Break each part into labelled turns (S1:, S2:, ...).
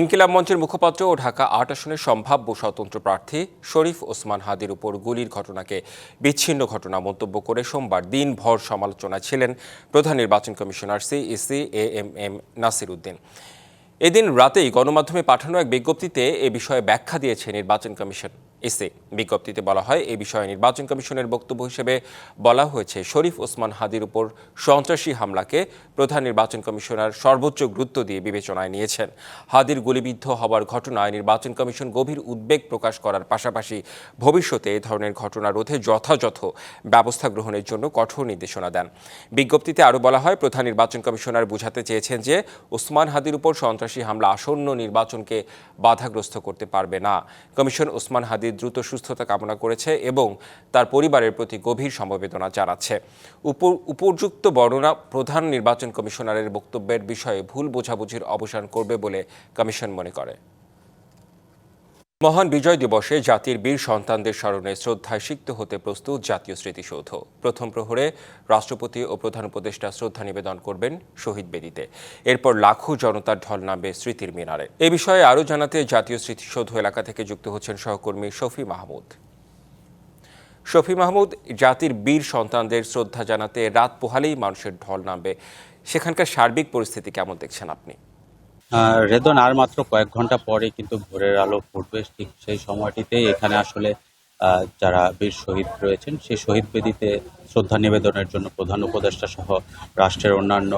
S1: ইনকিলাব মঞ্চের মুখপাত্র ও ঢাকা ৮ আসনের সম্ভাব্য স্বতন্ত্র প্রার্থী শরীফ ওসমান হাদির উপর গুলির ঘটনাকে বিচ্ছিন্ন ঘটনা মন্তব্য করে সোমবার দিনভর সমালোচনায় ছিলেন প্রধান নির্বাচন commissioner CEC AMM Nasir Uddin. এদিন রাতেই গণমাধ্যমে পাঠানো এক বিজ্ঞপ্তিতে এ বিষয়ে ব্যাখ্যা দিয়েছে নির্বাচন কমিশন। বিজ্ঞপ্তিতে বলা হয়, এ বিষয়ে নির্বাচন কমিশনের বক্তব্য হিসেবে বলা হয়েছে, শরীফ ওসমান হাদির উপর সন্ত্রাসী হামলাকে প্রধান নির্বাচন কমিশনার সর্বোচ্চ গুরুত্ব দিয়ে বিবেচনায় নিয়েছেন। হাদির গুলিবিদ্ধ হওয়ার ঘটনায় নির্বাচন কমিশন গভীর উদ্বেগ প্রকাশ করার পাশাপাশি ভবিষ্যতে এ ধরনের ঘটনা রোধে যথাযথ ব্যবস্থা গ্রহণের জন্য কঠোর নির্দেশনা দেন। বিজ্ঞপ্তিতে আরও বলা হয়, প্রধান নির্বাচন কমিশনার বোঝাতে চেয়েছেন যে ওসমান হাদির উপর সন্ত্রাসী হামলা আসন্ন নির্বাচনকে বাধাগ্রস্ত করতে পারবে না। কমিশন ওসমান হাদির দ্রুত সুস্থতা কামনা করেছে এবং তার পরিবারের প্রতি গভীর সমবেদনা জানাচ্ছে। উপযুক্ত বর্ণনা প্রধান নির্বাচন কমিশনারের বক্তব্যের বিষয়ে ভুল বোঝাবুঝির অবসান করবে বলে কমিশন মনে করে। মহান বিজয় দিবসে জাতির বীর সন্তানদের স্মরণে শ্রদ্ধায় সিক্ত হতে প্রস্তুত জাতীয় স্মৃতিসৌধ। প্রথম প্রহরে রাষ্ট্রপতি ও প্রধান উপদেষ্টা শ্রদ্ধা নিবেদন করবেন শহীদ বেদিতে। এরপর লাখো জনতার ঢল নামবে স্মৃতির মিনারে। এ বিষয়ে আরও জানাতে জাতীয় স্মৃতিসৌধ এলাকা থেকে যুক্ত হচ্ছেন সহকর্মী শফি মাহমুদ। শফি মাহমুদ, জাতির বীর সন্তানদের শ্রদ্ধা জানাতে রাত পোহালেই মানুষের ঢল নামবে, সেখানকার সার্বিক পরিস্থিতি কেমন দেখছেন আপনি?
S2: রেদন আর মাত্র কয়েক ঘন্টা পরে কিন্তু ভোরের আলো ফুটবে। ঠিক সেই সময়টিতেই এখানে আসলে যারা বীর শহীদ রয়েছেন সেই শহীদ বেদিতে শ্রদ্ধা নিবেদনের জন্য প্রধান উপদেষ্টা সহ রাষ্ট্রের অন্যান্য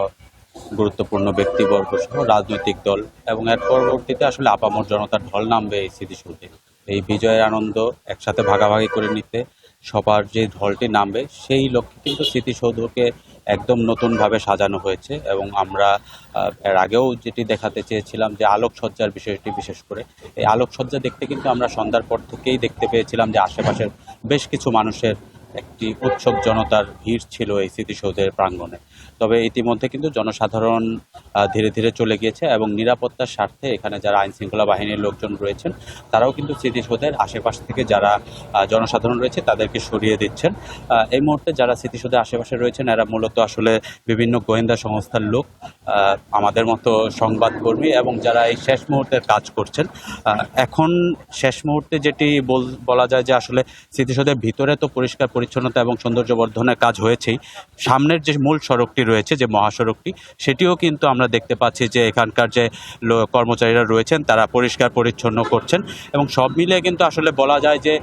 S2: গুরুত্বপূর্ণ ব্যক্তিবর্গ সহ রাজনৈতিক দল এবং এর পরবর্তীতে আসলে আপামর জনতার ঢল নামবে এই স্মৃতিসৌধে। এই বিজয়ের আনন্দ একসাথে ভাগাভাগি করে নিতে সবার যে ঢলটি নামবে সেই লক্ষ্যে কিন্তু স্মৃতিসৌধকে একদম নতুনভাবে সাজানো হয়েছে এবং আমরা এর আগেও যেটি দেখাতে চেয়েছিলাম যে আলোকসজ্জার বিষয়টি, বিশেষ করে এই আলোকসজ্জা দেখতে কিন্তু আমরা সন্ধ্যার পর থেকেই দেখতে পেয়েছিলাম যে আশেপাশের বেশ কিছু মানুষের একটি উৎসব জনতার ভিড় ছিল এই স্মৃতিসৌধের প্রাঙ্গণে। তবে ইতিমধ্যে কিন্তু জনসাধারণ ধীরে ধীরে চলে গিয়েছে এবং নিরাপত্তার স্বার্থে এখানে যারা আইন শৃঙ্খলা বাহিনীর লোকজন রয়েছেন তারাও কিন্তু স্মৃতিসৌধের আশেপাশ থেকে যারা জনসাধারণ রয়েছে তাদেরকে সরিয়ে দিচ্ছেন। এই মুহূর্তে যারা স্মৃতিসৌধের আশেপাশে রয়েছেন এরা মূলত আসলে বিভিন্ন গোয়েন্দা সংস্থার লোক, আমাদের মতো সংবাদকর্মী এবং যারা এই শেষ মুহূর্তের কাজ করছেন। এখন শেষ মুহূর্তে যেটি বলা যায় যে আসলে স্মৃতিসৌধের ভিতরে তো পরিষ্কার পরিচ্ছন্নতা এবং সৌন্দর্যবর্ধনের কাজ হয়েছেই, সামনের যে মূল সড়কটি রয়েছে, যে মহাসড়কটি, সেটিও কিন্তু আমরা দেখতে পাচ্ছি যে এখানকার যে কর্মচারীরা রয়েছেন তারা পরিষ্কার পরিচ্ছন্ন করছেন এবং সব মিলিয়ে কিন্তু আসলে বলা যায় যে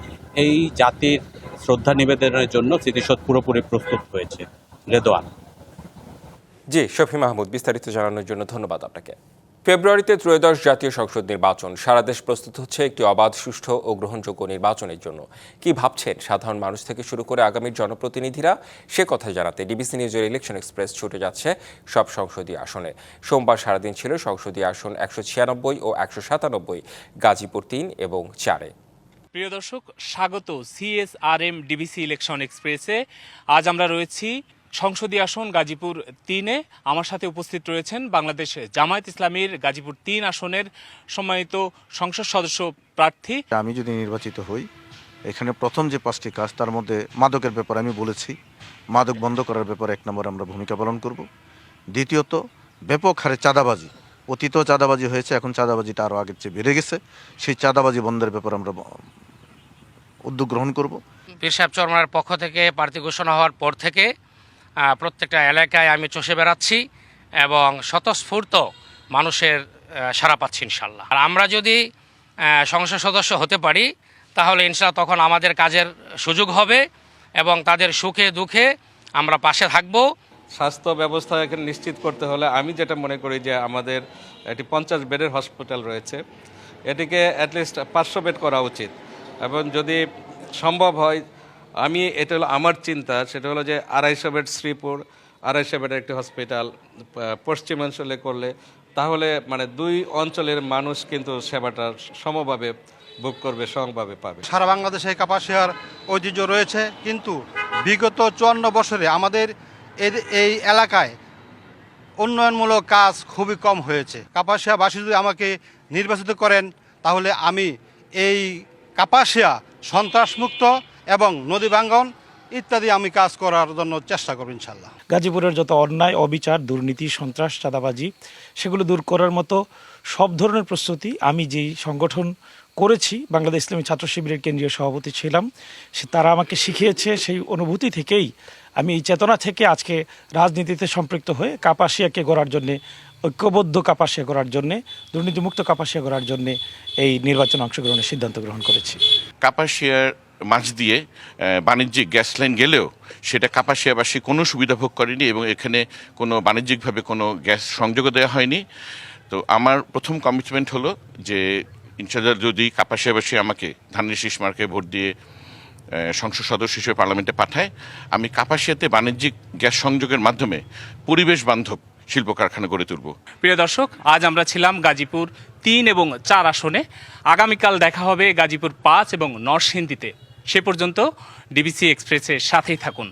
S2: এই জাতির শ্রদ্ধা নিবেদনের জন্য স্মৃতিসৌধ পুরোপুরি প্রস্তুত হয়েছে। রেদওয়ান।
S1: জি, শফি মাহমুদ, বিস্তারিত জানানোর জন্য ধন্যবাদ আপনাকে। ফেব্রুয়ারিতে ত্রয়োদশ জাতীয় সংসদ নির্বাচন। সারা দেশ প্রস্তুত হচ্ছে একটি অবাধ, সুষ্ঠু ও গ্রহণযোগ্য নির্বাচনের জন্য। কি ভাবছেন সাধারণ মানুষ থেকে শুরু করে আগামীর জনপ্রতিনিধিরা, সে কথা জানাতে ডিবিসি নিউজের ইলেকশন এক্সপ্রেস ছুটে যাচ্ছে সব সংসদীয় আসনে। সোমবার সারাদিন ছিল সংসদীয় আসন 196 ও 197, গাজীপুর 3 এবং 4-এ।
S3: প্রিয় দর্শক, স্বাগত সিএসআরএম ডিবিসি ইলেকশন এক্সপ্রেসে। আজ আমরা রয়েছি সংসদীয় আসন গাজীপুর 3-এ। আমার সাথে উপস্থিত রয়েছেন বাংলাদেশ জামায়াত ইসলামীর গাজীপুর 3 আসনের সম্মানিত সংসদ সদস্য প্রার্থী।
S4: আমি যদি নির্বাচিত হই, এখানে প্রথম যে 5টি কাজ, তার মধ্যে মাদকের ব্যাপারে আমি বলেছি, মাদক বন্ধ করার ব্যাপারে 1 নম্বরে আমরা ভূমিকা পালন করব। দ্বিতীয়ত, ব্যাপক হারে চাঁদাবাজি, অতীতেও চাঁদাবাজি হয়েছে, এখন চাঁদাবাজিটা আরও আগের চেয়ে বেড়ে গেছে, সেই চাঁদাবাজি বন্ধের ব্যাপারে আমরা উদ্যোগ গ্রহণ করব।
S5: পীর সাহেব চরমনার পক্ষ থেকে প্রার্থী ঘোষণা হওয়ার পর থেকে প্রত্যেকটা এলাকায় আমি চষে বেড়াচ্ছি এবং স্বতঃস্ফূর্ত মানুষের সাড়া পাচ্ছি ইনশাল্লাহ। আর আমরা যদি সংসদ সদস্য হতে পারি তাহলে ইনশাল্লাহ তখন আমাদের কাজের সুযোগ হবে এবং তাদের সুখে দুঃখে আমরা পাশে থাকব।
S6: স্বাস্থ্য ব্যবস্থা এখানে নিশ্চিত করতে হলে আমি যেটা মনে করি যে আমাদের একটি 50 বেডের হসপিটাল রয়েছে, এটিকে অ্যাটলিস্ট 500 বেড করা উচিত। এবং যদি সম্ভব হয়, এটা হলো আমার চিন্তা, সেটা হলো যে 250 বেড শ্রীপুর, 250 বেডের একটি হসপিটাল পশ্চিমাঞ্চলে করলে তাহলে মানে 2 অঞ্চলের মানুষ কিন্তু সেবাটা সমভাবে ভোগ করবে, সমভাবে পাবে।
S7: সারা বাংলাদেশে কাপাসিয়ার ঐতিহ্য রয়েছে, কিন্তু বিগত 54 বছরে আমাদের এই এলাকায় উন্নয়নমূলক কাজ খুবই কম হয়েছে। কাপাসিয়াবাসী যদি আমাকে নির্বাচিত করেন তাহলে আমি এই কাপাসিয়া সন্ত্রাসমুক্ত এবং নদী ভাঙ্গন ইত্যাদি আমি কাজ করার জন্য চেষ্টা করব ইনশাল্লাহ।
S8: গাজীপুরের যত অন্যায়, অবিচার, দুর্নীতি, সন্ত্রাস, চাঁদাবাজি, সেগুলো দূর করার মতো সব ধরনের প্রস্তুতি আমি যেই সংগঠন করেছি, বাংলাদেশ ইসলামী ছাত্র শিবিরের কেন্দ্রীয় সভাপতি ছিলাম, তারা আমাকে শিখিয়েছে। সেই অনুভূতি থেকেই আমি এই চেতনা থেকে আজকে রাজনীতিতে সম্পৃক্ত হয়ে কাপাসিয়াকে গড়ার জন্যে, ঐক্যবদ্ধ কাপাসিয়া গড়ার জন্যে, দুর্নীতিমুক্ত কাপাসিয়া গড়ার জন্যে এই নির্বাচনে অংশগ্রহণের সিদ্ধান্ত গ্রহণ করেছি।
S9: কাপাসিয়ার মাঝ দিয়ে বাণিজ্যিক গ্যাস লাইন গেলেও সেটা কাপাসিয়াবাসী কোনো সুবিধা ভোগ করেনি এবং এখানে কোনো বাণিজ্যিকভাবে কোনো গ্যাস সংযোগও দেওয়া হয়নি। তো আমার প্রথম কমিটমেন্ট হলো যে ইনশাআল্লাহ যদি কাপাসিয়াবাসী আমাকে ধানের শীষ মার্কে ভোট দিয়ে সংসদ সদস্য হিসেবে পার্লামেন্টে পাঠায়, আমি কাপাসিয়াতে বাণিজ্যিক গ্যাস সংযোগের মাধ্যমে পরিবেশ বান্ধব শিল্প কারখানা গড়ে তুলব।
S3: প্রিয় দর্শক, আজ আমরা ছিলাম গাজীপুর 3 এবং 4 আসনে। আগামীকাল দেখা হবে গাজীপুর 5 এবং নরসিংদীতে। সে পর্যন্ত ডিবিসি এক্সপ্রেসের সাথেই থাকুন।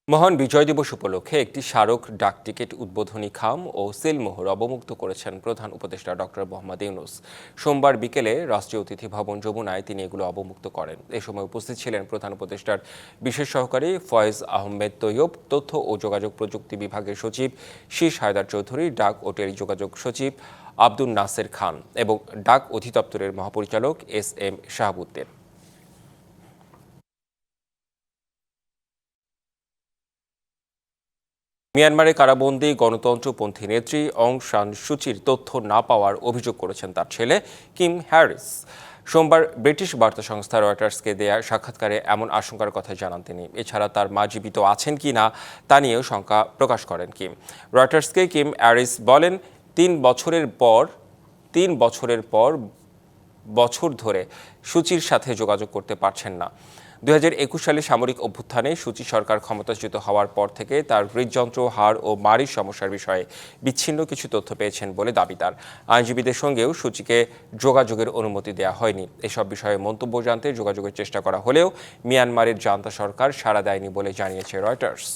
S1: মহান বিজয় দিবস উপলক্ষে একটি স্মারক ডাক টিকিট উদ্বোধনী খাম ও সিলমোহর অবমুক্ত করেছেন প্রধান উপদেষ্টা ডক্টর মোহাম্মদ ইউনূস। সোমবার বিকেলে রাষ্ট্রীয় অতিথি ভবন যমুনায় তিনি এগুলো অবমুক্ত করেন। এ সময় উপস্থিত ছিলেন প্রধান উপদেষ্টার বিশেষ সহকারী ফয়েজ আহমেদ তৈয়ব, তথ্য ও যোগাযোগ প্রযুক্তি বিভাগের সচিব শীষ হায়দার চৌধুরী, ডাক ও টেলিযোগাযোগ সচিব আব্দুল নাসের খান এবং ডাক অধিদপ্তরের মহাপরিচালক SM শাহাবুদ্দিন। মিয়ানমারে কারাবন্দী গণতন্ত্রপন্থী নেত্রী অং সান সুচির তথ্য না পাওয়ার অভিযোগ করেছেন তার ছেলে কিম হ্যারিস। সোমবার ব্রিটিশ বার্তা সংস্থা রয়টার্সকে দেয়া সাক্ষাৎকারে এমন আশঙ্কার কথা জানান তিনি। এছাড়া তার মা জীবিত আছেন কি না তা নিয়েও শঙ্কা প্রকাশ করেন কিম। রয়টার্সকে কিম হ্যারিস বলেন, 3 বছর ধরে সুচির সাথে যোগাযোগ করতে পারছেন না। 2021 সালে সামরিক অভ্যুত্থানে সুচি সরকার ক্ষমতাচ্যুত হওয়ার পর থেকে তার হৃদযন্ত্র, হাড় ও মাড়ির সমস্যার বিষয়ে বিচ্ছিন্ন কিছু তথ্য পেয়েছেন বলে দাবি তার। আইনজীবীদের সঙ্গেও সুচিকে যোগাযোগের অনুমতি দেওয়া হয়নি। এসব বিষয়ে মন্তব্য জানতে যোগাযোগের চেষ্টা করা হলেও মিয়ানমারের জান্তা সরকার সাড়া দেয়নি বলে জানিয়েছে রয়টার্স।